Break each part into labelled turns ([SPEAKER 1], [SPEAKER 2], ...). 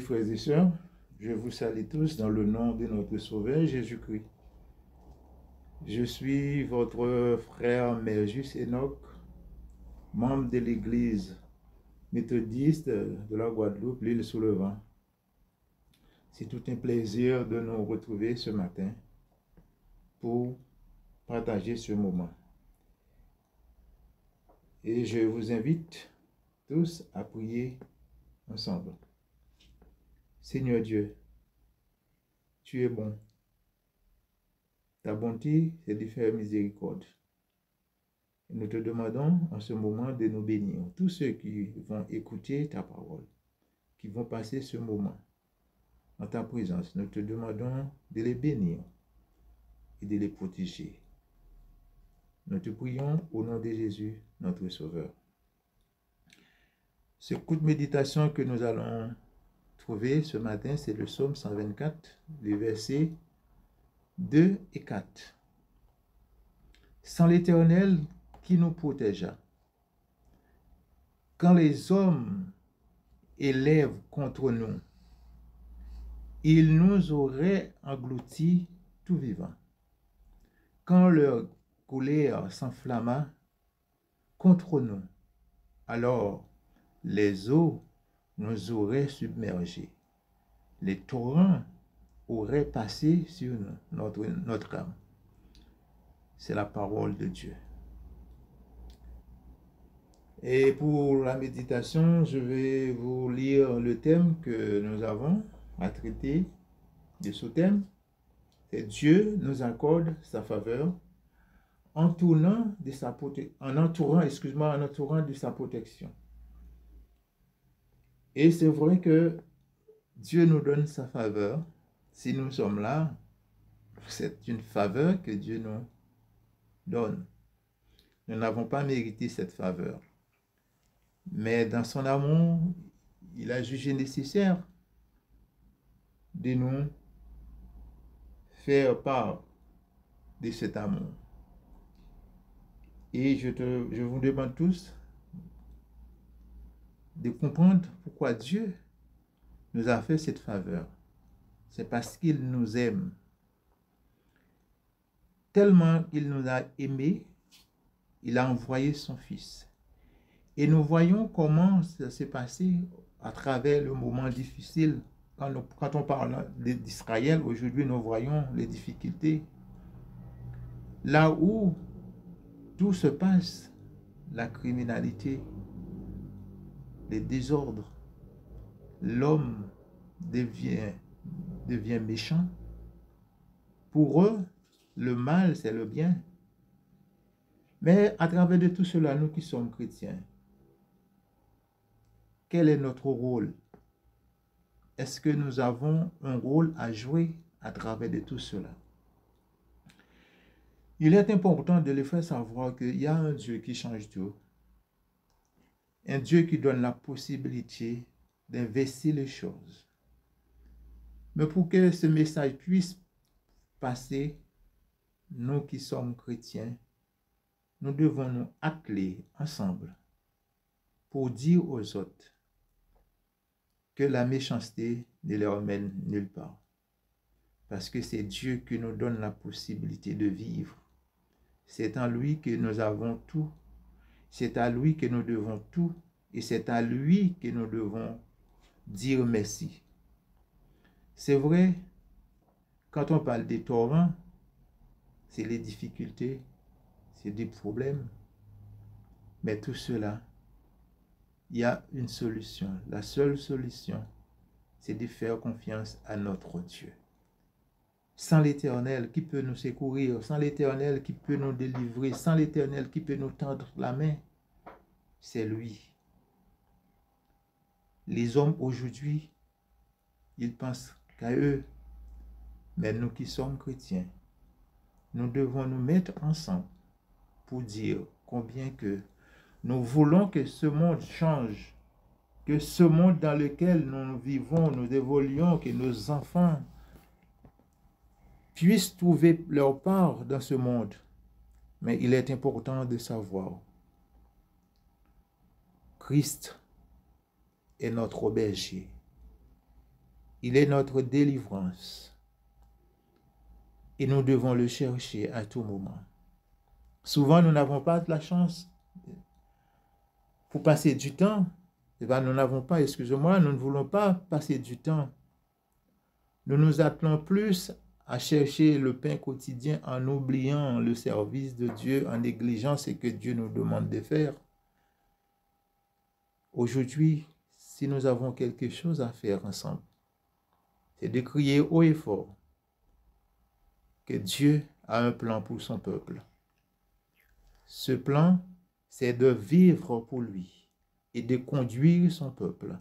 [SPEAKER 1] frères et sœurs, je vous salue tous dans le nom de notre Sauveur Jésus-Christ. Je suis votre frère Merjus Enoch, membre de l'Église méthodiste de la Guadeloupe, l'île sous le vent. C'est tout un plaisir de nous retrouver ce matin pour partager ce moment. Et je vous invite tous à prier ensemble. Seigneur Dieu, tu es bon. Ta bonté, c'est de faire miséricorde. Et nous te demandons en ce moment de nous bénir. Tous ceux qui vont écouter ta parole, qui vont passer ce moment en ta présence, nous te demandons de les bénir et de les protéger. Nous te prions au nom de Jésus, notre Sauveur. Ce coup de méditation que nous allons trouver ce matin, c'est le psaume 124, les versets 2 et 4. Sans l'Éternel qui nous protégea, quand les hommes élèvent contre nous, ils nous auraient engloutis tout vivants. Quand leur colère s'enflamma contre nous, alors les eaux nous auraient submergés. Les torrents auraient passé sur nous, notre âme. C'est la parole de Dieu. Et pour la méditation, je vais vous lire le thème que nous avons à traiter de ce thème. C'est Dieu nous accorde sa faveur en entourant de sa protection. Et c'est vrai que Dieu nous donne sa faveur. Si nous sommes là, c'est une faveur que Dieu nous donne. Nous n'avons pas mérité cette faveur. Mais dans son amour, il a jugé nécessaire de nous faire part de cet amour. Et je vous demande tous de comprendre pourquoi Dieu nous a fait cette faveur. C'est parce qu'il nous aime. Tellement qu'il nous a aimés, il a envoyé son Fils. Et nous voyons comment ça s'est passé à travers le moment difficile. Quand on parle d'Israël, aujourd'hui, nous voyons les difficultés. Là où tout se passe, la criminalité, les désordres, l'homme devient méchant. Pour eux, le mal, c'est le bien. Mais à travers de tout cela, nous qui sommes chrétiens, quel est notre rôle? Est-ce que nous avons un rôle à jouer à travers de tout cela? Il est important de les faire savoir qu'il y a un Dieu qui change tout. Un Dieu qui donne la possibilité d'investir les choses. Mais pour que ce message puisse passer, nous qui sommes chrétiens, nous devons nous atteler ensemble pour dire aux autres que la méchanceté ne leur mène nulle part. Parce que c'est Dieu qui nous donne la possibilité de vivre. C'est en lui que nous avons tout. C'est à lui que nous devons tout. Et c'est à lui que nous devons dire merci. C'est vrai, quand on parle des torrents, c'est les difficultés, c'est des problèmes. Mais tout cela, il y a une solution. La seule solution, c'est de faire confiance à notre Dieu. Sans l'Éternel qui peut nous secourir, sans l'Éternel qui peut nous délivrer, sans l'Éternel qui peut nous tendre la main, c'est lui. Les hommes aujourd'hui, ils pensent qu'à eux, mais nous qui sommes chrétiens, nous devons nous mettre ensemble pour dire combien que nous voulons que ce monde change, que ce monde dans lequel nous vivons, nous évoluons, que nos enfants puissent trouver leur part dans ce monde. Mais il est important de savoir, Christ est notre berger. Il est notre délivrance. Et nous devons le chercher à tout moment. Souvent, nous n'avons pas de la chance pour passer du temps. Eh bien, nous n'avons pas, excusez-moi, nous ne voulons pas passer du temps. Nous nous attelons plus à chercher le pain quotidien en oubliant le service de Dieu, en négligeant ce que Dieu nous demande de faire. Aujourd'hui, si nous avons quelque chose à faire ensemble, c'est de crier haut et fort que Dieu a un plan pour son peuple. Ce plan, c'est de vivre pour lui et de conduire son peuple.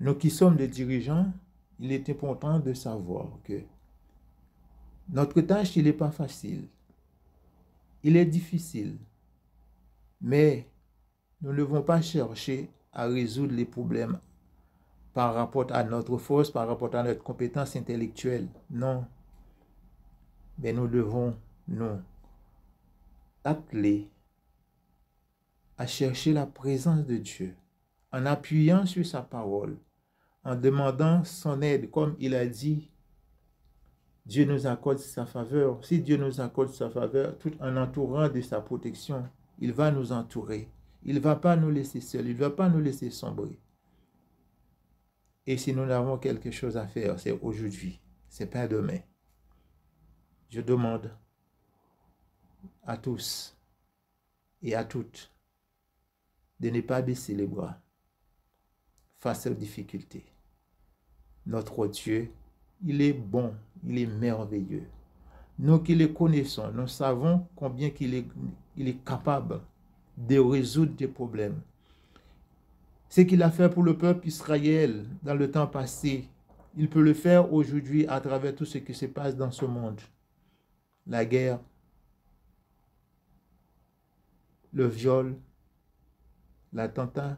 [SPEAKER 1] Nous qui sommes des dirigeants, il est important de savoir que notre tâche, il n'est pas facile. Il est difficile. Mais nous ne devons pas chercher à résoudre les problèmes par rapport à notre force, par rapport à notre compétence intellectuelle. Non. Mais nous devons nous atteler à chercher la présence de Dieu en appuyant sur sa parole, en demandant son aide. Comme il a dit, Dieu nous accorde sa faveur. Si Dieu nous accorde sa faveur, tout en entourant de sa protection, il va nous entourer. Il ne va pas nous laisser seuls, il ne va pas nous laisser sombrer. Et si nous avons quelque chose à faire, c'est aujourd'hui, c'est pas demain. Je demande à tous et à toutes de ne pas baisser les bras face aux difficultés. Notre Dieu, il est bon, il est merveilleux. Nous qui le connaissons, nous savons combien il est capable de résoudre des problèmes. Ce qu'il a fait pour le peuple Israël dans le temps passé, il peut le faire aujourd'hui à travers tout ce qui se passe dans ce monde. La guerre, le viol, l'attentat,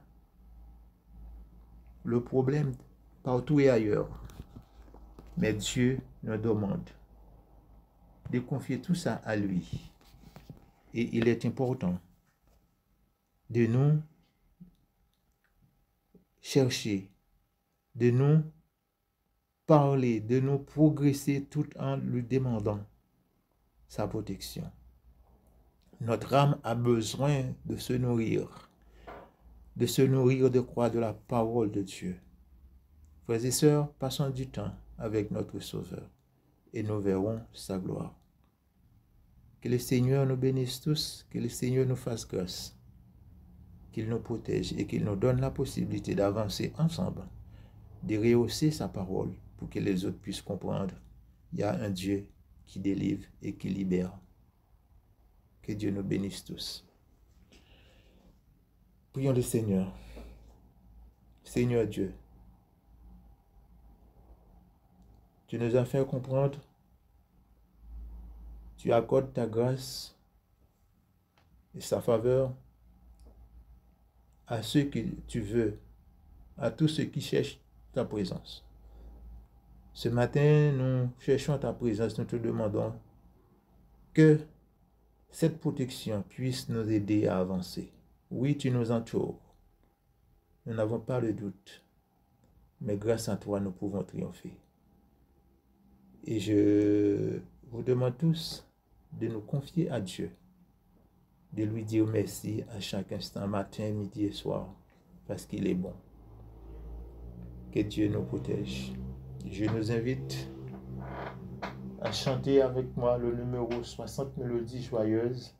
[SPEAKER 1] le problème partout et ailleurs. Mais Dieu nous demande de confier tout ça à lui. Et il est important de nous chercher, de nous parler, de nous progresser tout en lui demandant sa protection. Notre âme a besoin de se nourrir de quoi? De la parole de Dieu. Frères et sœurs, passons du temps avec notre Sauveur et nous verrons sa gloire. Que le Seigneur nous bénisse tous, que le Seigneur nous fasse grâce, qu'il nous protège et qu'il nous donne la possibilité d'avancer ensemble, de rehausser sa parole pour que les autres puissent comprendre. Il y a un Dieu qui délivre et qui libère. Que Dieu nous bénisse tous. Prions le Seigneur. Seigneur Dieu, tu nous as fait comprendre, tu accordes ta grâce et sa faveur à ceux que tu veux, à tous ceux qui cherchent ta présence. Ce matin, nous cherchons ta présence, nous te demandons que cette protection puisse nous aider à avancer. Oui, tu nous entoures. Nous n'avons pas le doute, mais grâce à toi, nous pouvons triompher. Et je vous demande tous de nous confier à Dieu, de lui dire merci à chaque instant, matin, midi et soir, parce qu'il est bon. Que Dieu nous protège. Je nous invite à chanter avec moi le numéro 60 Mélodies joyeuses.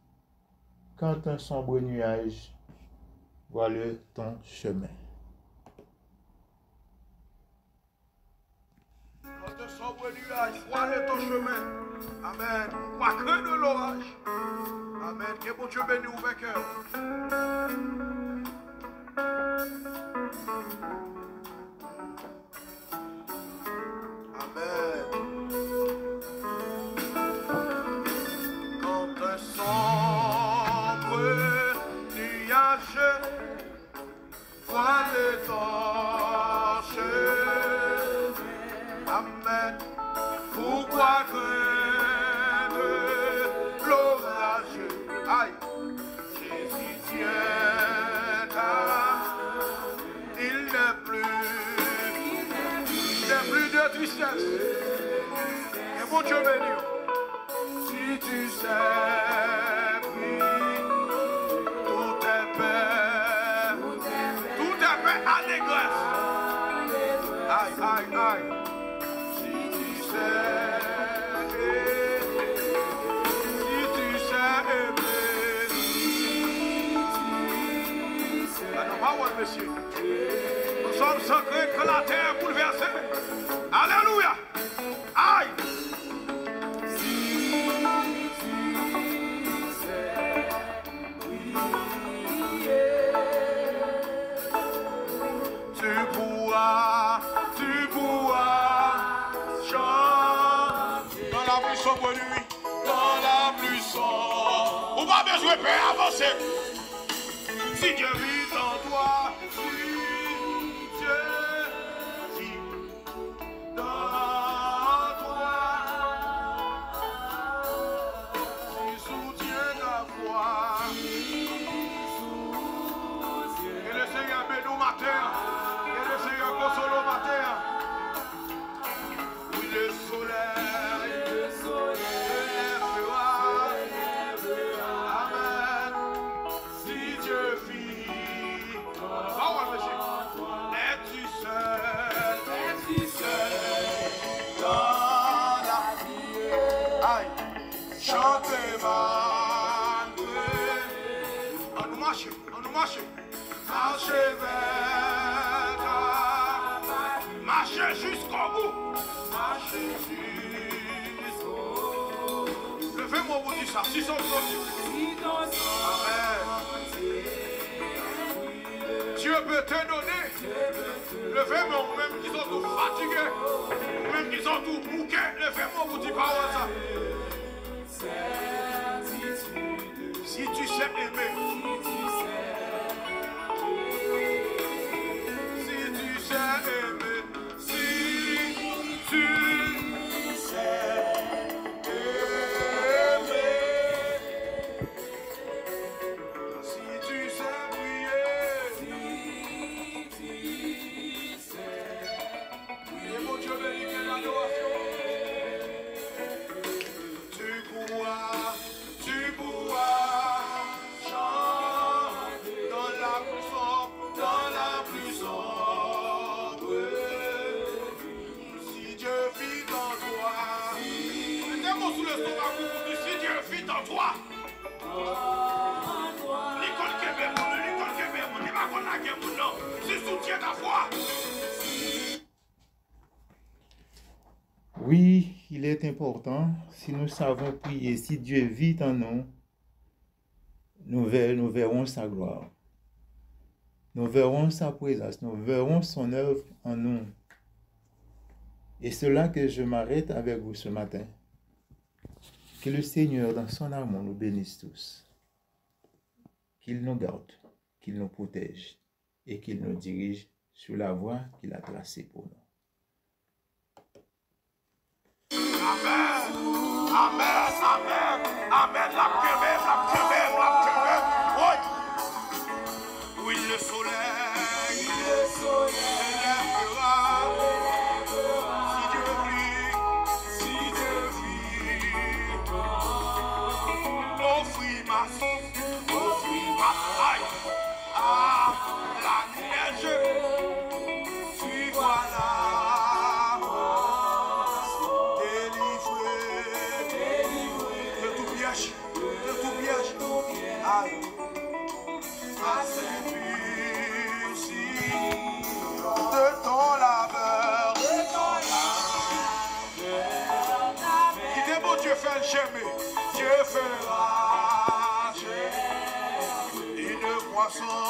[SPEAKER 1] Quand un sombre nuage voile ton chemin.
[SPEAKER 2] Quand un sombre nuage voile ton chemin. Amen. Pas que de l'orage. Amen. Que bon Dieu bénisse au vainqueur. Amen. Quand un sombre nuage voile ton chemin. Amen. Pourquoi craindre l'orage? Aïe. Jésus tiendra. Il n'est plus tristesse. Et mon Dieu béni. Si tu sais, oui, tout est paix. Tout est paix, allégresse. Aïe, aïe, aïe. Si tu sais, monsieur. Nous sommes sans crainte que la terre est bouleversée. Alléluia. Aïe. Tu pourras chanter dans la plus sombre nuit, dans la plus sombre. On va besoin de avancer. Si Dieu vit en toi, si Dieu vit dans toi, il soutient ta foi. Et le Seigneur bénit nous matin, et le Seigneur console au matin. Oui, le soleil lèvera. Amen. Si Dieu vit. Es-tu seul dans la vie? Aïe, chantez malgré. On nous marche, marchez vers toi. Marchez jusqu'au bout. Marchez jusqu'au bout. Levez-moi vous dire ça, si son Amen. Dieu peut te donner. Levez-moi même qui sont tout fatigués, même qui sont tout bouquets. Levez-moi vous dire parole ça. Si tu sais aimer, si tu sais aimer, si tu sais aimer, si tu sais prier, et mon Dieu béni que l'adoration. Tu pourras chanter dans la plus sombre. Si Dieu vit en toi, mettez-moi sous le stomac pour vous dire, si Dieu vit en toi. L'école qui est belle, on n'est pas qu'on la guerre, non. Si soutient ta foi.
[SPEAKER 1] Oui, il est important, si nous savons prier, si Dieu vit en nous, nous verrons sa gloire. Nous verrons sa présence, nous verrons son œuvre en nous. Et c'est là que je m'arrête avec vous ce matin. Que le Seigneur, dans son amour, nous bénisse tous. Qu'il nous garde, qu'il nous protège et qu'il nous dirige sur la voie qu'il a tracée pour nous.
[SPEAKER 2] Amen, amen, amen, amen, la oui, le soleil lèvera. Si Dieu vit, offris ma aïe à la neige, suis voilà. De ton labeur, qui des beaux Dieu fait le chemin, Dieu fera une moisson.